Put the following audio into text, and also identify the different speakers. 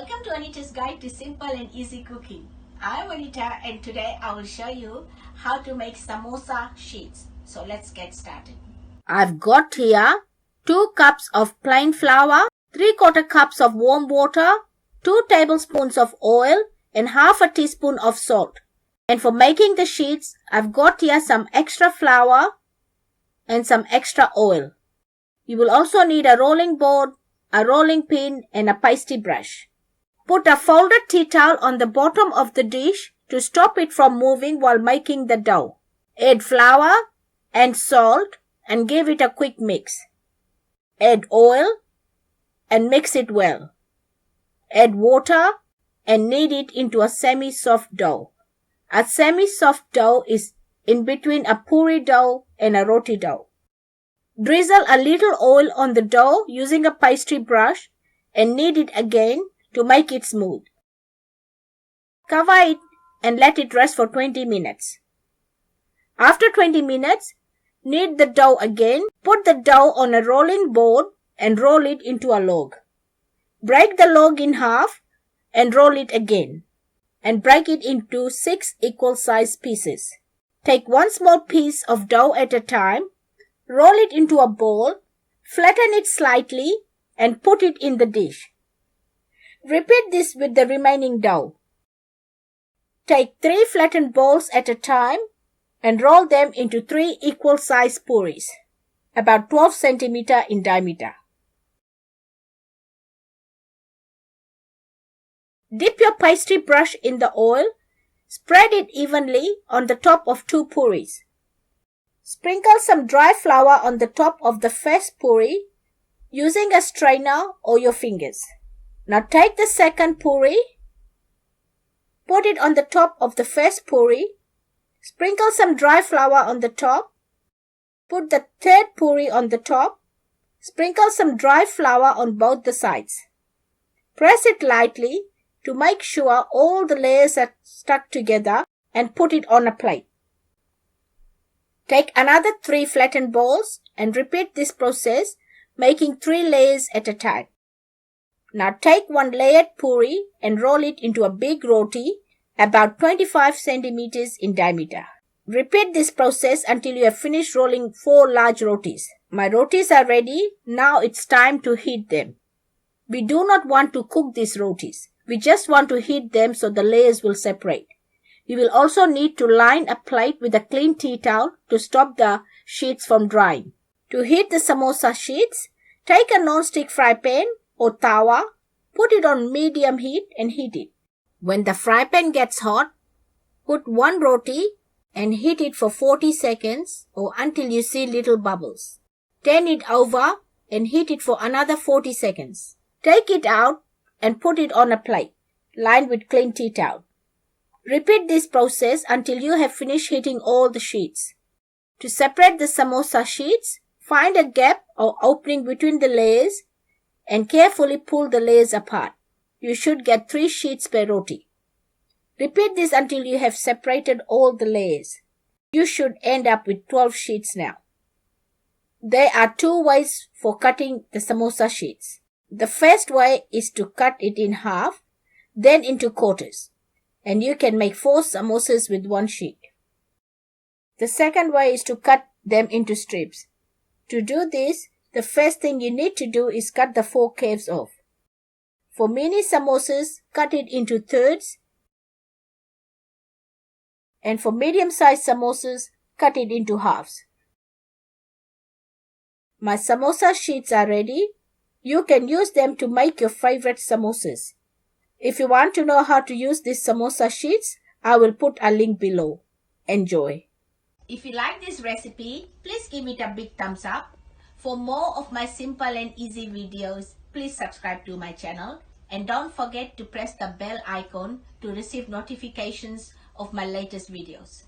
Speaker 1: Welcome to Anita's Guide to Simple and Easy Cooking. I'm Anita and today I will show you how to make samosa sheets. So let's get started.
Speaker 2: I've got here 2 cups of plain flour, 3/4 cups of warm water, 2 tablespoons of oil and half a teaspoon of salt. And for making the sheets, I've got here some extra flour and some extra oil. You will also need a rolling board, a rolling pin and a pastry brush. Put a folded tea towel on the bottom of the dish to stop it from moving while making the dough. Add flour and salt and give it a quick mix. Add oil and mix it well. Add water and knead it into a semi-soft dough. A semi-soft dough is in between a puri dough and a roti dough. Drizzle a little oil on the dough using a pastry brush and knead it again to make it smooth. Cover it and let it rest for 20 minutes. After 20 minutes, knead the dough again. Put the dough on a rolling board and roll it into a log. Break the log in half and roll it again. And break it into 6 equal-sized pieces. Take 1 small piece of dough at a time. Roll it into a bowl, flatten it slightly and put it in the dish. Repeat this with the remaining dough. Take 3 flattened balls at a time and roll them into 3 equal-sized puris, about 12 cm in diameter. Dip your pastry brush in the oil, spread it evenly on the top of 2 puris. Sprinkle some dry flour on the top of the first puri using a strainer or your fingers. Now take the second puri, put it on the top of the first puri, sprinkle some dry flour on the top, put the third puri on the top, sprinkle some dry flour on both the sides. Press it lightly to make sure all the layers are stuck together and put it on a plate. Take another 3 flattened balls and repeat this process, making 3 layers at a time. Now take 1 layered puri and roll it into a big roti, about 25 cm in diameter. Repeat this process until you have finished rolling 4 large rotis. My rotis are ready. Now it's time to heat them. We do not want to cook these rotis. We just want to heat them so the layers will separate. You will also need to line a plate with a clean tea towel to stop the sheets from drying. To heat the samosa sheets, take a non-stick fry pan or tawa, put it on medium heat and heat it. When the fry pan gets hot, put 1 roti and heat it for 40 seconds or until you see little bubbles. Turn it over and heat it for another 40 seconds. Take it out and put it on a plate lined with clean tea towel. Repeat this process until you have finished heating all the sheets. To separate the samosa sheets, find a gap or opening between the layers and carefully pull the layers apart. You should get 3 sheets per roti. Repeat this until you have separated all the layers. You should end up with 12 sheets now. There are 2 ways for cutting the samosa sheets. The first way is to cut it in half, then into quarters. And you can make 4 samosas with 1 sheet. The second way is to cut them into strips. To do this, the first thing you need to do is cut the 4 curves off. For mini samosas, cut it into thirds. And for medium-sized samosas, cut it into halves. My samosa sheets are ready. You can use them to make your favorite samosas. If you want to know how to use these samosa sheets, I will put a link below. Enjoy!
Speaker 1: If you like this recipe, please give it a big thumbs up. For more of my simple and easy videos, please subscribe to my channel. And don't forget to press the bell icon to receive notifications of my latest videos.